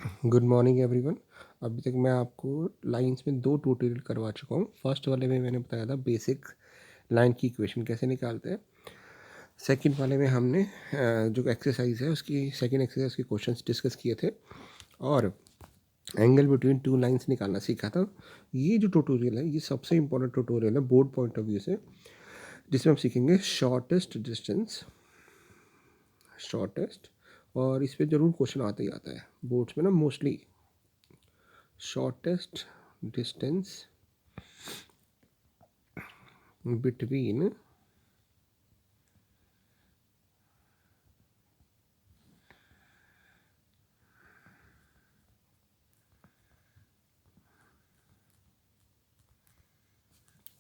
Good morning everyone. अभी तक मैं आपको लाइंस में दो ट्यूटोरियल करवा चुका हूँ। फर्स्ट वाले में मैंने बताया था बेसिक लाइन की इक्वेशन कैसे निकालते हैं। सेकंड वाले में हमने जो एक्सरसाइज है उसकी सेकंड एक्सरसाइज के क्वेश्चंस डिस्कस किए थे और एंगल बिटवीन टू लाइंस निकालना सीखा था। ये जो ट्यूटोरियल है ये सबसे इंपॉर्टेंट ट्यूटोरियल है बोर्ड पॉइंट ऑफ व्यू से, जिसमें हम सीखेंगे शॉर्टेस्ट डिस्टेंस, शॉर्टेस्ट। और इस पर ज़रूर क्वेश्चन आता ही आता है बोर्ड्स में ना mostly. shortest distance between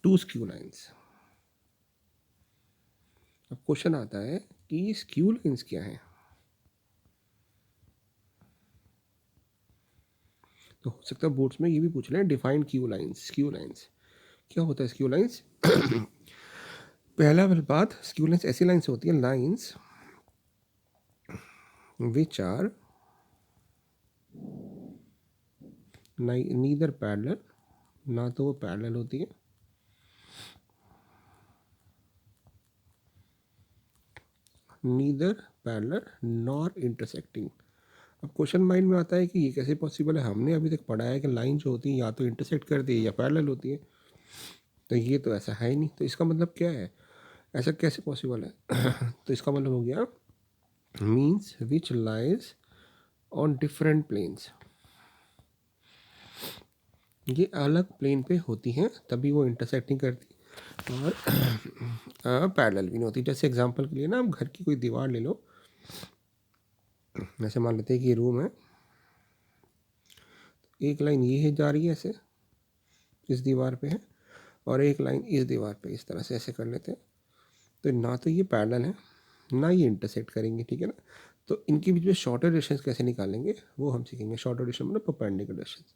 two skew lines. अब क्वेश्चन आता है कि स्क्यू लाइंस क्या है। तो हो सकता है बोर्ड्स में ये भी पूछ लें define Q lines. Skew lines क्या होता है? स्क्यू लाइंस पहला बात, स्क्यू लाइंस ऐसी लाइंस होती है lines which are neither parallel, ना तो वो पैरेलल होती है नीदर पैरेलल नॉर इंटरसेक्टिंग। अब क्वेश्चन माइंड में आता है कि ये कैसे पॉसिबल है। हमने अभी तक पढ़ा है कि लाइन जो होती है या तो इंटरसेक्ट करती है या पैरेलल होती है, तो ये तो ऐसा है ही नहीं। तो इसका मतलब क्या है, ऐसा कैसे पॉसिबल है? तो इसका मतलब हो गया means which lies on different planes. ये अलग प्लेन पे होती हैं तभी वो इंटरसेक्टिंग करती और पैरेलल भी नहीं होती। जैसे एग्जांपल के लिए ना, आप घर की कोई दीवार ले लो। जैसे मान लेते हैं कि ये रूम है, एक लाइन ये है जा रही है ऐसे इस दीवार पे है, और एक लाइन इस दीवार पे इस तरह से ऐसे कर लेते हैं। तो ना तो ये पैरेलल है ना ये इंटरसेक्ट करेंगे, ठीक है ना। तो इनके बीच में शॉर्टर डिस्टेंस कैसे निकालेंगे वो हम सीखेंगे। शॉर्टर डिस्टेंस मतलब परपेंडिकुलर डिस्टेंस।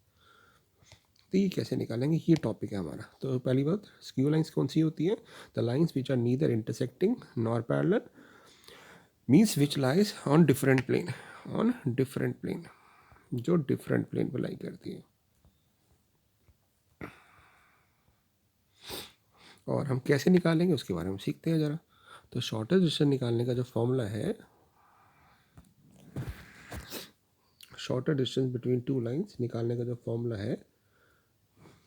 तो ये कैसे निकालेंगे, ये टॉपिक है हमारा। तो पहली बात, स्क्यू लाइंस कौन सी होती है? The lines which are neither intersecting nor parallel means which lies on different plane. On different plane, जो डिफरेंट प्लेन पर लाई करती है। और हम कैसे निकालेंगे उसके बारे में सीखते हैं ज़रा। तो शॉर्टेस्ट डिस्टेंस निकालने का जो फॉर्मूला है, shorter distance between two lines निकालने का जो फॉर्मूला है,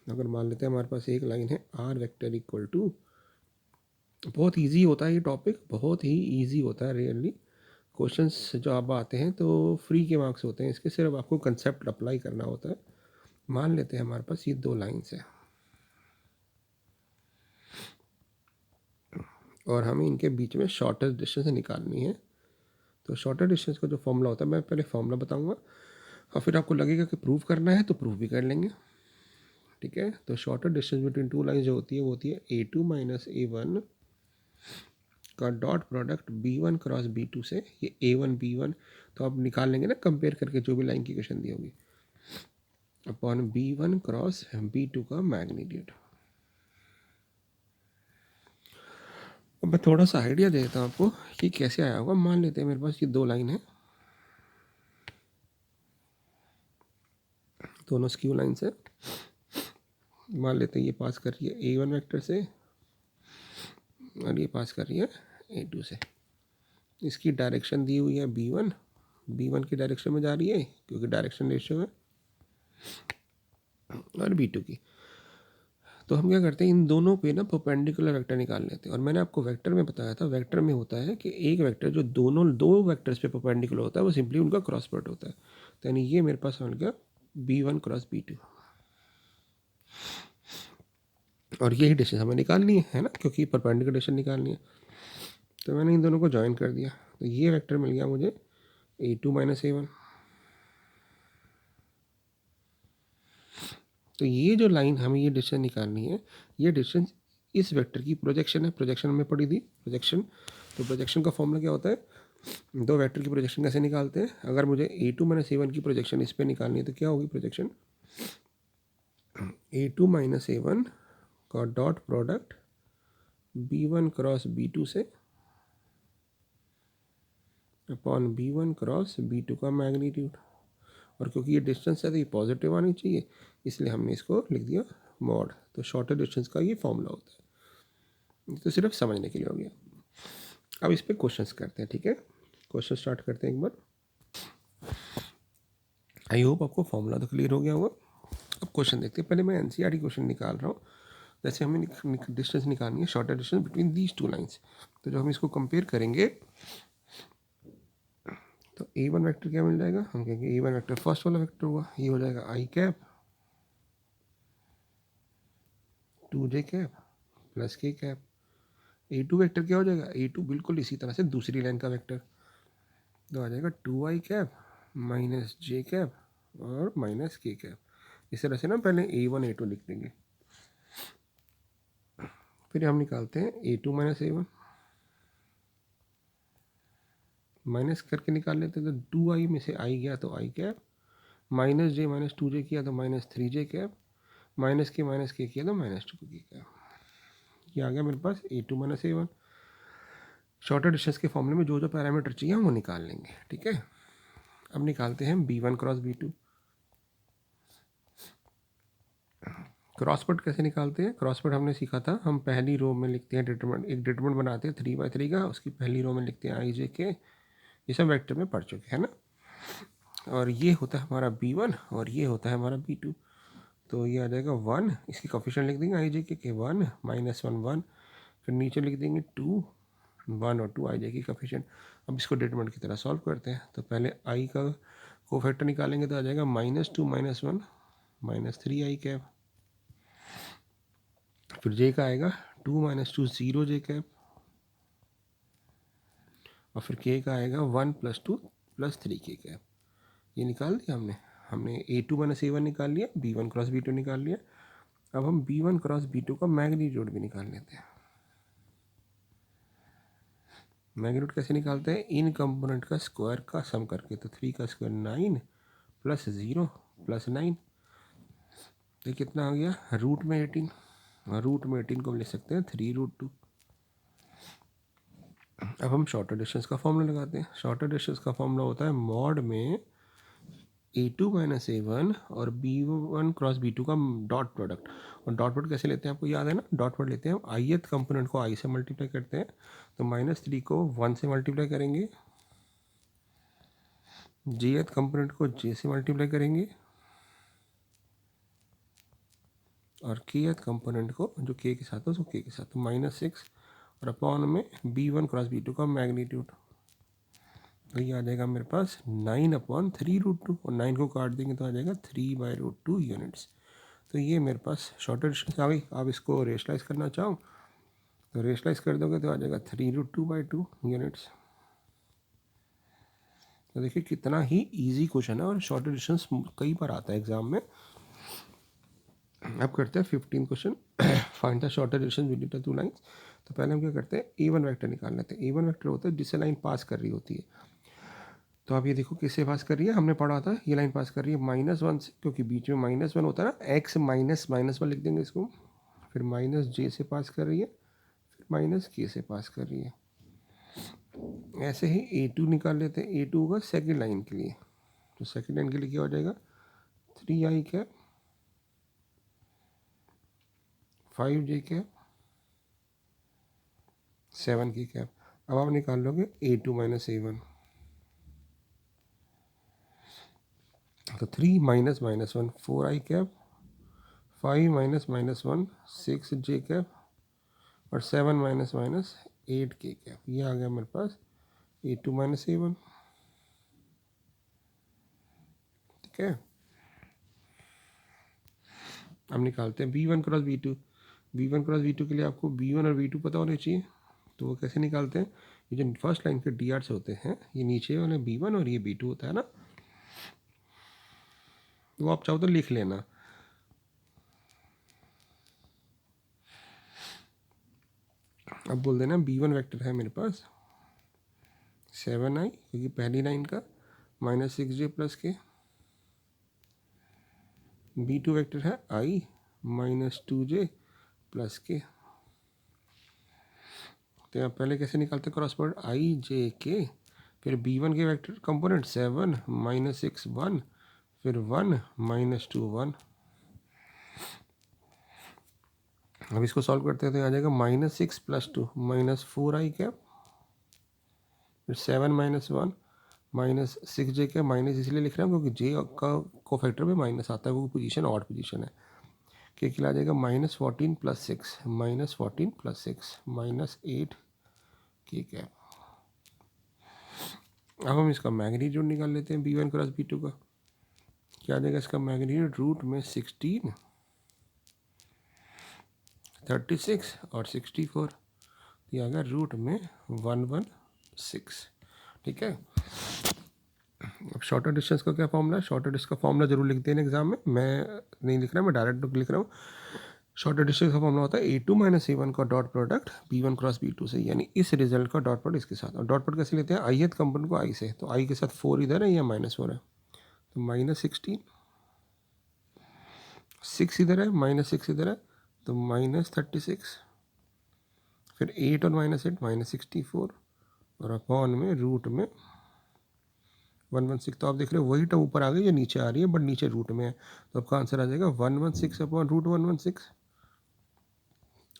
अगर मान लेते हैं हमारे पास एक लाइन है आर वेक्टर इक्वल टू, बहुत इजी होता है ये टॉपिक, बहुत ही इजी होता है। रियली क्वेश्चंस जो आप आते हैं तो फ्री के मार्क्स होते हैं इसके, सिर्फ आपको कंसेप्ट अप्लाई करना होता है। मान लेते हैं हमारे पास ये दो लाइंस है और हमें इनके बीच में शॉर्टेस्ट डिस्टेंस निकालनी है। तो शॉर्टेस्ट डिस्टेंस का जो फॉर्मूला होता है, मैं पहले फॉर्मूला बताऊंगा और फिर आपको लगेगा कि प्रूव करना है तो प्रूव भी कर लेंगे, ठीक है। तो shorter distance between two line जो होती है वो होती है A2 माइनस A1 का dot product B1 cross B2 से। ये A1 B1 तो आप निकाल लेंगे ना कंपेयर करके, जो भी लाइन की क्वेश्चन दी होगी, अपॉन B1 क्रॉस B2 का मैग्नीट्यूड। अब मैं थोड़ा सा आइडिया देता हूँ आपको कि कैसे आया होगा। मान लेते हैं मेरे पास ये दो लाइन है, दोनों स्क्यू लाइन से। मान लेते हैं ये पास कर रही है A1 वेक्टर से और ये पास कर रही है A2 से। इसकी डायरेक्शन दी हुई है B1, B1 की डायरेक्शन में जा रही है क्योंकि डायरेक्शन रेशियो है, और B2 की। तो हम क्या करते हैं, इन दोनों पे ना परपेंडिकुलर वेक्टर निकाल लेते हैं। और मैंने आपको वेक्टर में बताया था, वेक्टर में होता है कि एक वेक्टर जो दोनों दो वेक्टर्स पे परपेंडिकुलर होता है वो सिंपली उनका क्रॉस प्रोडक्ट होता है। तो यानी ये मेरे पास बन गया B1 क्रॉस B2, और यही डिस्टेंस हमें निकालनी है ना, क्योंकि परपेंडिकुलर डिस्टेंस निकालनी है। तो मैंने इन दोनों को ज्वाइन कर दिया, तो ये वेक्टर मिल गया मुझे A2 माइनस A1। तो ये जो लाइन हमें ये डिस्टेंस निकालनी है, ये डिस्टेंस इस वेक्टर की प्रोजेक्शन है। प्रोजेक्शन में पड़ी थी प्रोजेक्शन। तो प्रोजेक्शन का फॉर्मूला क्या होता है, दो वेक्टर की प्रोजेक्शन कैसे निकालते हैं। अगर मुझे A2 माइनस A1 की प्रोजेक्शन इस पर निकालनी है तो क्या होगी प्रोजेक्शन, A2 माइनस A1 का dot product B1 cross B2 से अपॉन B1 क्रॉस B2 का मैग्नीट्यूड। और क्योंकि ये डिस्टेंस है तो ये पॉजिटिव आनी चाहिए, इसलिए हमने इसको लिख दिया मॉड। तो शॉर्टर डिस्टेंस का ये फॉर्मूला होता है। तो सिर्फ समझने के लिए हो गया। अब इस पर क्वेश्चंस करते हैं, ठीक है। क्वेश्चन स्टार्ट करते हैं एक बार। आई होप आपको फॉर्मूला तो क्लियर हो गया होगा। अब क्वेश्चन देखते हैं। पहले मैं एनसीईआरटी क्वेश्चन निकाल रहा हूँ। जैसे हमें डिस्टेंस निकालनी है, shorter distance between these two lines. तो जब हम इसको कंपेयर करेंगे तो A1 वेक्टर क्या मिल जाएगा, हम कहेंगे A1 वेक्टर फर्स्ट वाला वेक्टर हुआ, ये हो जाएगा i cap 2j cap plus k cap. A2 vector क्या हो जाएगा, A2 बिल्कुल इसी तरह से दूसरी लाइन का वेक्टर, तो आ जाएगा 2i cap minus j cap और माइनस k कैप। इस तरह से ना पहले A1 A2 लिख देंगे, फिर हम निकालते हैं A2 माइनस A1, माइनस करके निकाल लेते हैं। तो 2i में से i गया तो i cap, minus j minus 2j किया तो माइनस 3j कैप, माइनस के किया तो माइनस 2k कैप। ये आ गया मेरे पास A2 minus A1। Shorter distance के फॉर्मूले में जो जो पैरामीटर चाहिए हम वो निकाल लेंगे, ठीक है। अब निकालते हैं B1 cross B2। Cross product कैसे निकालते हैं, क्रॉस प्रोडक्ट हमने सीखा था, हम पहली रो में लिखते हैं डिटरमिनेंट, एक डिटरमिनेंट बनाते हैं 3/3 का, उसकी पहली रो में लिखते हैं i j k। ये सब वेक्टर में पढ़ चुके हैं ना। और ये होता है हमारा B1 और ये होता है हमारा B2। तो ये आ जाएगा 1, इसकी कोफिशिएंट लिख देंगे i j k के 1 माइनस 1 1, फिर नीचे लिख देंगे 2 1 और 2 i j की कोफिशिएंट। अब इसको डिटरमिनेंट की तरह सॉल्व करते हैं। तो पहले i का कोफैक्टर निकालेंगे तो आ जाएगा -2 - 1 -3i कैप, फिर j का आएगा 2 - 2 0 j कैप, और फिर k का आएगा 1 + 2 + 3k कैप। ये निकाल दिया हमने A2 माइनस A1 निकाल लिया, B1 क्रॉस B2 निकाल लिया। अब हम B1 क्रॉस B2 का मैग्नीट्यूड भी निकाल लेते हैं। मैग्नीट्यूड कैसे निकालते हैं, इन कंपोनेंट का स्क्वायर का सम करके। तो 3 का स्क्वायर 9 + 0 + 9, तो कितना आ गया, रूट में 18, और रूट में 18 को हम लिख सकते हैं 3√2। अब हम शॉर्टर डिस्टेंस का फॉर्मूला लगाते हैं। शॉर्टर डिस्टेंस का फॉर्मूला होता है मॉड में A2 माइनस A1 और B1 क्रॉस B2 का डॉट प्रोडक्ट। और डॉट प्रोडक्ट कैसे लेते हैं, आपको याद है ना, डॉट प्रोडक्ट लेते हैं हम ith कंपोनेंट को i से मल्टीप्लाई करते हैं, तो -3 को 1 से मल्टीप्लाई करेंगे, jth कंपोनेंट को j से मल्टीप्लाई करेंगे, और kth कंपोनेंट को जो k के साथ है उसको k के साथ, तो -6 और अपॉन में B1 क्रॉस B2 का मैग्नीट्यूड। तो ये आ जाएगा मेरे पास 9/3√2, और 9 को काट देंगे तो आ जाएगा 3/√2 यूनिट्स। तो ये मेरे पास शॉर्टर डिस्टेंस आ गई। आप इसको रेशलाइज करना चाहो तो रेशलाइज कर दोगे तो आ जाएगा 3√2/2 यूनिट्स। तो देखिए कितना ही इजी क्वेश्चन है, और शॉर्टर डिस्टेंस कई बार आता है एग्जाम में। अब करते हैं 15 question. Find the shorter distance between the two lines. तो पहले हम क्या करते हैं, A1 वेक्टर निकाल लेते हैं। A1 वेक्टर होता है जिससे लाइन पास कर रही होती है। तो आप ये देखो किससे पास कर रही है, हमने पढ़ा था ये लाइन पास कर रही है -1 से, क्योंकि बीच में -1 होता है ना, x -1 लिख देंगे इसको। फिर -j से पास कर रही है, फिर -k से पास कर रही है। ऐसे ही A2 निकाल लेते हैं। A2 होगा सेकेंड लाइन के लिए, तो सेकेंड लाइन के लिए क्या हो जाएगा, 3i cap 5j cap 7k cap. अब आप निकाल लोगे A2 माइनस A1, तो 3 - -1 4i कैप, 5 - -1 6j कैप, और 7 - 8k कैप। ये आ गया मेरे पास A2 माइनस A1, ठीक है। अब निकालते हैं B1 cross B2। B1 cross B2 के लिए आपको B1 और B2 पता होने चाहिए। तो वो कैसे निकालते हैं, ये जो फर्स्ट लाइन के DRs होते हैं, ये नीचे वाले B1 और ये B2 होता है ना, वो आप चाहो तो लिख लेना। अब बोल देना B1 वेक्टर है मेरे पास 7i, क्योंकि पहली लाइन का, -6j + k। B2 वेक्टर है i -2j + k। तो आप पहले कैसे निकालते हैं cross product, i j k, फिर B1 के वेक्टर कंपोनेंट 7 - 6 1, फिर 1 माइनस 2 1। अब इसको सॉल्व करते हैं तो आ जाएगा -6 + 2 -4i कैप, फिर 7 - 1 -6j कैप। माइनस इसलिए लिख रहे हैं क्योंकि जे का कोफैक्टर में माइनस आता है, वो पोजीशन ऑड पोजीशन है। के लिए आ जाएगा -14 + 6 -14 + 6 -8 के कैप। अब हम इसका मैग्नीट्यूड निकाल लेते हैं b1 क्रॉस b2 का। क्या आ जाएगा इसका मैग्नीट्यूड? रूट में 16, 36 और 64, ये आ गया रूट में 116। ठीक है। अब शॉर्टर डिस्टेंस का क्या फॉर्मूला है? शॉर्टर डिस्टेंस का फॉर्मूला जरूर लिखते हैं एग्जाम में, मैं नहीं लिख रहा, मैं डायरेक्ट लिख रहा हूँ। शॉर्टर डिस्टेंस का फॉर्मूला होता है A2 - A1 का dot product B1 cross B2 से, यानी इस रिजल्ट का डॉट प्रोडक्ट इसके साथ। और डॉट प्रोडक्ट कैसे लेते हैं? ith कंपोनेंट को i से, तो i के साथ 4 इधर है या -4 है, तो -16, 6 इधर है, -6 इधर है, तो -36, फिर 8 और -8 -64, और अपॉन में रूट में 116। तो आप देख रहे हो वही टर्म ऊपर आ गई जो नीचे आ रही है, बट नीचे रूट में है, तो आपका आंसर आ जाएगा 116 अपॉन रूट 116।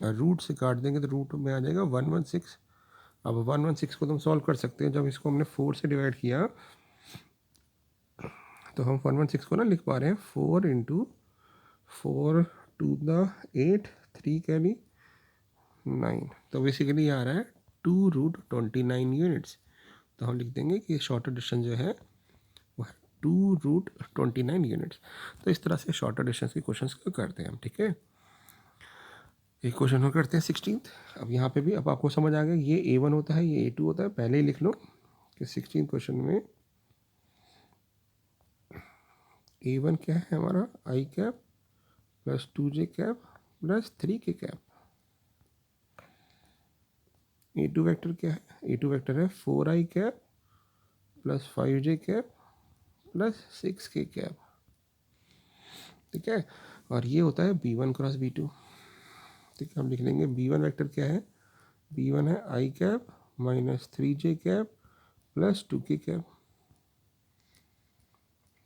और रूट से काट देंगे तो रूट में आ जाएगा 116। अब 116 को तो हम सॉल्व कर सकते हैं, जब इसको हमने 4 से डिवाइड किया तो हम 116 को ना लिख पा रहे हैं 4 × 4 टू द 8 3 कैरी 9, तो बेसिकली आ रहा है 2√29 यूनिट्स। तो हम लिख देंगे कि शॉर्टर डिस्टेंस जो है वो है 2√29 यूनिट्स। तो इस तरह से शॉर्टर डिस्टेंस के क्वेश्चंस को करते हैं हम। ठीक है, एक क्वेश्चन और करते हैं 16th। अब यहाँ पे भी अब आपको समझ आ गया, ये A1 होता है, ये A2 होता है, पहले ही लिख लो कि 16th क्वेश्चन में A1 क्या है हमारा? i cap + 2j cap + 3k cap. A2 vector क्या है? A2 वेक्टर है 4i cap + 5j cap + 6k cap. ठीक है, और ये होता है B1 क्रॉस B2। ठीक है, हम लिख लेंगे B1 वेक्टर क्या है? B1 है i cap - 3j cap + 2k cap.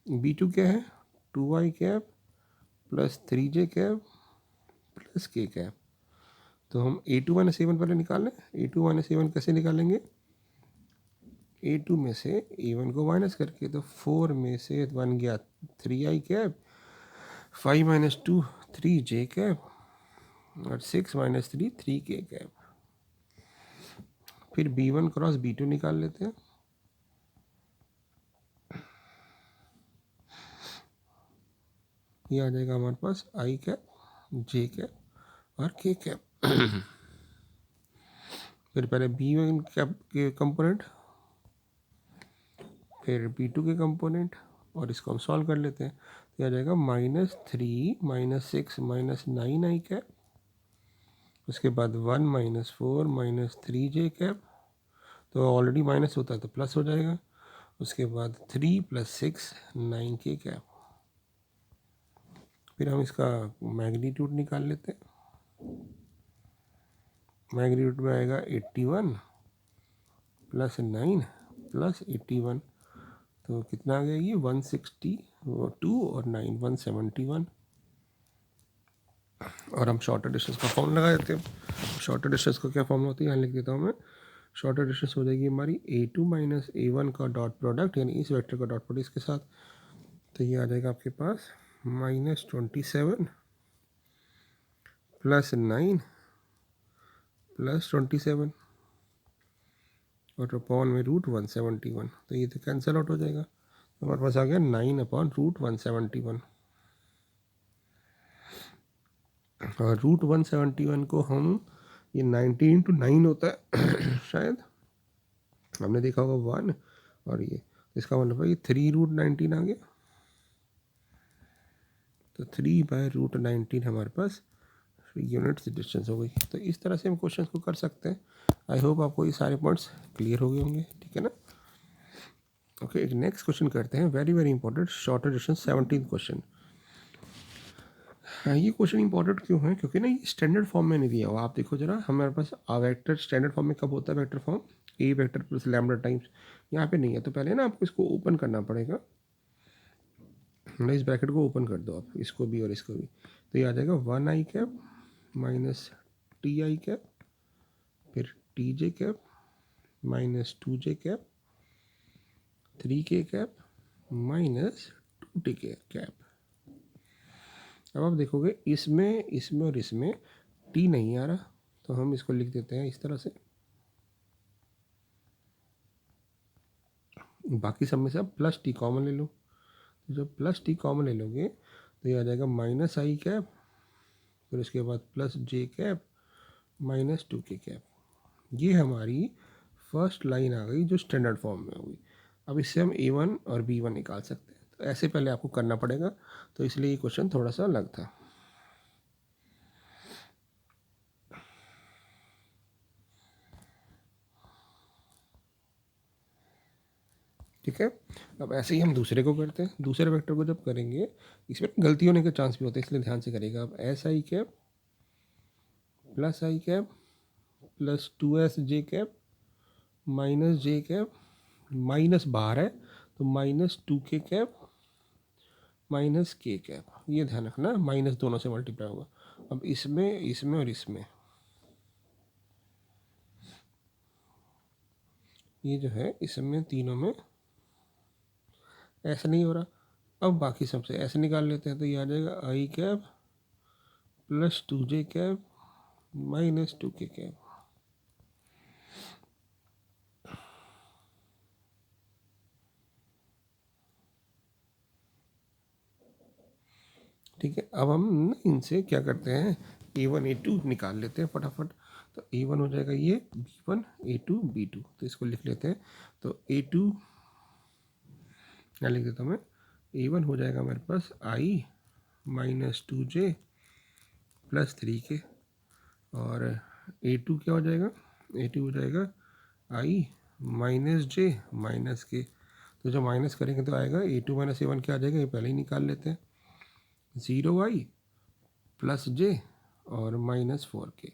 B2 क्या है? 2i cap + 3j cap + k cap. तो हम A2 - A1 पहले निकाल लें। A2 - A1 कैसे निकालेंगे? A2 में से A1 को माइनस करके, तो 4 में से बन गया 3i कैप, 5 - 2 3j कैप, और 6 - 3 3k कैप। फिर B1 क्रॉस B2 निकाल लेते हैं। ये आ जाएगा हमारे पास i कैप, j कैप और k कैप। फिर पहले B1 कैप के कंपोनेंट, फिर B2 के कंपोनेंट, और इसको हम सॉल्व कर लेते हैं। तो आ जाएगा -3 - 6 - 9i कैप, उसके बाद 1 - 4 - 3j कैप, तो ऑलरेडी माइनस होता है तो प्लस हो जाएगा। उसके बाद 3 + 6 9k कैप। फिर हम इसका मैग्नीट्यूड निकाल लेते हैं। मैग्नीट्यूड में आएगा 81 + 9 + 81, तो कितना आ गया ये? 162 और 9 171। और हम शॉर्टर डिस्टेंस का फॉर्म लगा देते हैं। शॉर्टर डिस्टेंस का क्या फॉर्म होता है यहाँ लिख देता हूँ मैं। शॉर्टर डिस्टेंस हो जाएगी हमारी A2 - A1 का डॉट प्रोडक्ट, यानी इस वेक्टर का डॉट प्रोडक्ट इसके साथ। तो ये आ जाएगा आपके पास -27 + 9 + 27 और अपॉन में √171। तो ये तो कैंसिल आउट हो जाएगा, तो हमारे पास आ गया 9/√171। और √171 को हम, ये 90 × 9 होता है शायद, हमने देखा होगा 1, और ये इसका मतलब है ये 3√19 आ गया। तो 3/√19 हमारे पास यूनिट्स डिस्टेंस हो गई। तो इस तरह से हम क्वेश्चन को कर सकते हैं। आई होप आपको ये सारे पॉइंट्स क्लियर हो गए होंगे। ठीक है ना? ओके, एक नेक्स्ट क्वेश्चन करते हैं, very very important, shorter distance 17th question. ये क्वेश्चन इंपॉर्टेंट क्यों है? क्योंकि ना ये स्टैंडर्ड फॉर्म में नहीं दिया हुआ। आप देखो जरा, हमारे पास वेक्टर स्टैंडर्ड फॉर्म में कब होता है? Vector form A vector + lambda times, यहाँ पे नहीं है। तो पहले ना आपको इसको ओपन करना पड़ेगा। मतलब इस ब्रैकेट को ओपन कर दो आप, इसको भी और इसको भी, तो ये आ जाएगा 1 i cap minus t i cap, फिर t j cap minus 2j cap, 3k cap minus 2t cap. अब आप देखोगे इसमें इसमें और इसमें टी नहीं आ रहा, तो हम इसको लिख देते हैं इस तरह से। बाकी सब में से आप प्लस टी कॉमन ले लो, तो जब प्लस टी कॉमन ले लोगे तो ये आ जाएगा माइनस आई कैप, फिर उसके बाद प्लस जे कैप माइनस 2k कैप। ये हमारी फर्स्ट लाइन आ गई जो स्टैंडर्ड फॉर्म में होगी। अब इससे हम a1 और b1 निकाल सकते हैं, तो ऐसे पहले आपको करना पड़ेगा, तो इसलिए ये क्वेश्चन थोड़ा सा अलग था। ठीक है, अब ऐसे ही हम दूसरे को करते हैं। दूसरे वेक्टर को जब करेंगे इसमें गलती होने के चांस भी होते हैं, इसलिए ध्यान से करिएगा। अब S I cap plus I cap plus 2s J cap minus J cap, minus बाहर है तो minus 2k cap minus k cap, ये ध्यान रखना, माइनस दोनों से मल्टीप्लाई होगा। अब इसमें इसमें और इसमें ये जो है इसमें तीनों में ऐसा नहीं हो रहा, अब बाकी सबसे ऐसे निकाल लेते हैं, तो ये आ जाएगा i cap plus 2j cap minus 2k cap. ठीक है, अब हम इनसे क्या करते हैं, a1 a2 निकाल लेते हैं फटाफट। तो a1 हो जाएगा ये b1, a2 b2, तो इसको लिख लेते हैं। तो a2 क्या लिख देता हूँ मैं, a1 हो जाएगा मेरे पास i minus 2j plus 3k, और a2 क्या हो जाएगा, a2 हो जाएगा i minus j minus k। तो जब माइनस करेंगे तो आएगा a2 माइनस a1 क्या आ जाएगा, ये पहले ही निकाल लेते हैं, 0i प्लस j और माइनस 4k।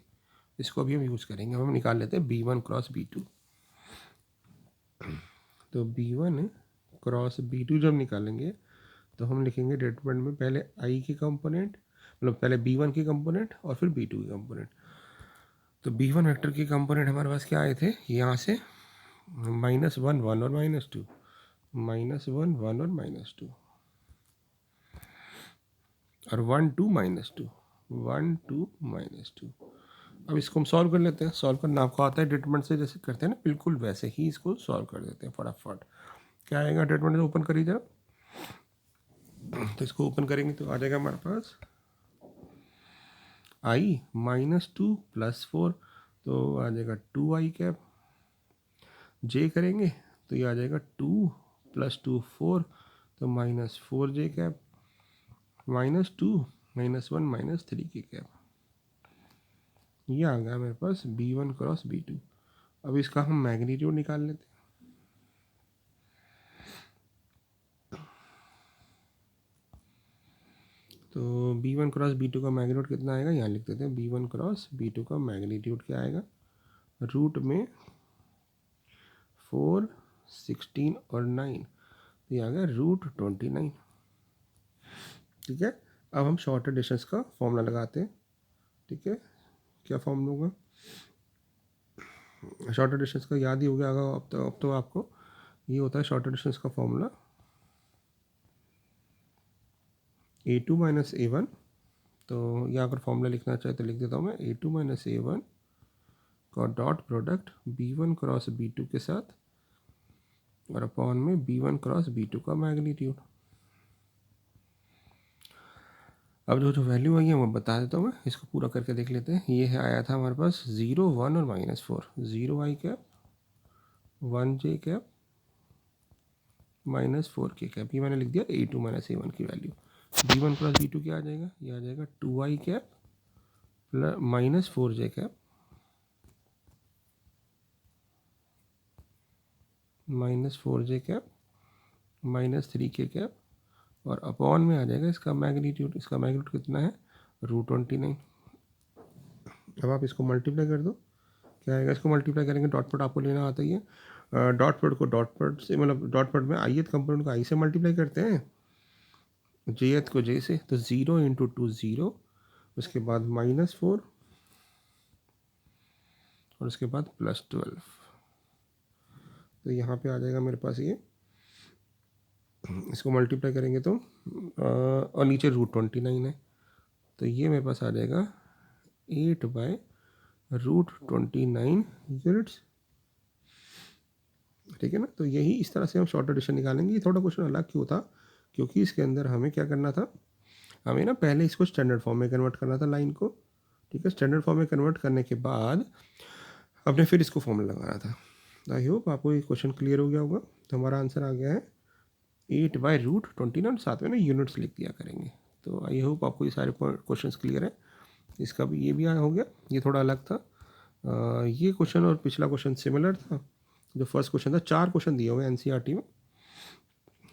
इसको अभी हम यूज़ करेंगे, हम निकाल लेते हैं b1 क्रॉस b2। तो b1 क्रॉस b2 जब निकालेंगे तो हम लिखेंगे डिटरमिनेंट में पहले i के कंपोनेंट, मतलब पहले b1 के कंपोनेंट और फिर b2 के कंपोनेंट। तो b1 वेक्टर के कंपोनेंट हमारे पास क्या आए थे, यहाँ से -1 1 और -2, -1 1 और -2, और 1 2 -2 1 2 -2। अब इसको हम सॉल्व कर लेते हैं। सॉल्व करना आपको आता है, डिटरमिनेंट से जैसे करते हैं ना, बिल्कुल वैसे ही इसको सॉल्व कर देते हैं फटाफट। क्या आएगा, डिटरमिनेंट से ओपन करिए जरा, तो इसको ओपन करेंगे तो आ जाएगा हमारे पास i -2 प्लस 4, तो आ जाएगा 2i कैप। j करेंगे तो ये आ जाएगा 2 प्लस 2 4, तो -4j कैप, -2 -1 -3k कैप। ये आ गया मेरे पास b1 क्रॉस b2। अब इसका हम मैग्नीट्यूड निकाल लेते हैं। तो b1 क्रॉस b2 का मैग्नीट्यूड कितना आएगा, यहाँ लिख देते हैं। b1 क्रॉस b2 का मैग्नीट्यूड क्या आएगा, रूट में 4 16 और 9, तो ये आ गया √29। ठीक है, अब हम शॉर्टर डिस्टेंस का फॉर्मूला लगाते हैं। ठीक है, क्या फॉर्मूला होगा, शॉर्टर डिस्टेंस का याद ही हो गया होगा अब तो आपको। ये होता है शॉर्टर डिस्टेंस का फॉर्मूला a2 माइनस a1। तो या अगर फॉर्मूला लिखना चाहे तो लिख देता हूँ मैं, a2 माइनस a1 का dot product b1 cross b2 के साथ, और अपॉन में b1 क्रॉस b2 का मैग्नीट्यूड। अब जो वैल्यू आई है वो बता देता हूँ मैं, इसको पूरा करके देख लेते हैं। ये है आया था हमारे पास 0 1 और -4, 0i cap 1j cap -4k cap. ये मैंने लिख दिया a2 माइनस a1 की वैल्यू। b1 प्लस b2 क्या आ जाएगा, ये आ जाएगा 2i cap plus -4j cap -4j cap -3k cap, और अपॉन में आ जाएगा इसका मैग्नीट्यूड। इसका मैग्नीट्यूड कितना है, √29। अब आप इसको मल्टीप्लाई कर दो, क्या आएगा, इसको मल्टीप्लाई करेंगे, डॉट प्रोडक्ट आपको लेना आता ही है। Dot product co dot product से, मतलब डॉट प्रोडक्ट में ith कंपोनेंट को i से मल्टीप्लाई करते हैं, jth को j से, तो 0 इंटू 2 0, उसके बाद -4 और उसके बाद +12। तो यहाँ पे आ जाएगा मेरे पास ये, इसको मल्टीप्लाई करेंगे तो और नीचे √29 है, तो ये मेरे पास आ जाएगा 8/√29 यूनिट्स। ठीक है ना। तो यही इस तरह से हम शॉर्ट एडिशन निकालेंगे। ये थोड़ा क्वेश्चन अलग क्यों था, क्योंकि इसके अंदर हमें क्या करना था, हमें ना पहले इसको स्टैंडर्ड फॉर्म में कन्वर्ट करना था लाइन को। ठीक है, स्टैंडर्ड फॉर्म में कन्वर्ट करने के बाद हमने फिर इसको फॉर्मूला लगाना था। आई होप आपको ये क्वेश्चन क्लियर हो गया होगा। तो हमारा आंसर आ गया है 8/√29, साथ में ना यूनिट्स लिख दिया करेंगे। तो आई होप आपको ये सारे क्वेश्चन क्लियर है। इसका भी ये भी हो गया, ये थोड़ा अलग था। ये क्वेश्चन और पिछला क्वेश्चन सिमिलर था। जो फर्स्ट क्वेश्चन था, 4 क्वेश्चन दिए हुए एनसीईआरटी में,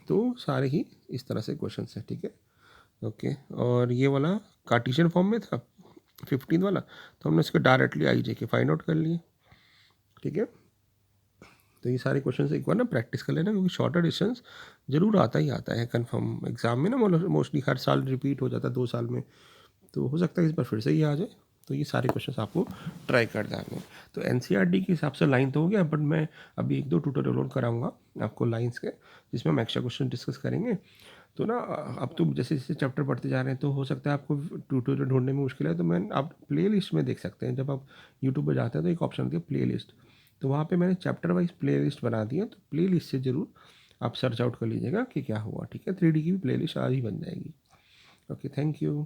तो सारे ही इस तरह से क्वेश्चन हैं। ठीक है, ओके। और ये वाला कार्टेशियन फॉर्म में था 15 वाला, तो हमने इसको डायरेक्टली आई जे के फाइंड आउट कर लिए। ठीक है, तो ये सारे क्वेश्चन एक बार ना प्रैक्टिस कर लेना, क्योंकि शॉर्टर डिस्टेंस जरूर आता ही आता है कंफर्म एग्जाम में ना, मोस्टली हर साल रिपीट हो जाता है 2 साल में, तो हो सकता है इस बार फिर से ही आ जाए। तो ये सारे क्वेश्चंस आपको ट्राई कर देंगे। तो एनसीईआरटी के हिसाब से लाइन तो हो गया, बट मैं अभी 1-2 ट्यूटोरियल और कराऊंगा आपको लाइंस के, जिसमें हम एक्स्ट्रा क्वेश्चन डिस्कस करेंगे। तो ना अब तो जैसे जैसे चैप्टर पढ़ते जा रहे हैं, तो हो सकता है आपको ट्यूटोरियल ढूंढने में मुश्किल है, तो मैं आप प्ले लिस्ट में देख सकते हैं। जब आप यूट्यूब पर जाते हैं तो एक ऑप्शन होती है प्ले लिस्ट, तो वहाँ पे मैंने चैप्टर वाइज प्ले लिस्ट बना दी है। तो प्ले लिस्ट से ज़रूर आप सर्च आउट कर लीजिएगा कि क्या हुआ। ठीक है, 3D की भी प्ले लिस्ट आज ही बन जाएगी। Okay, thank you.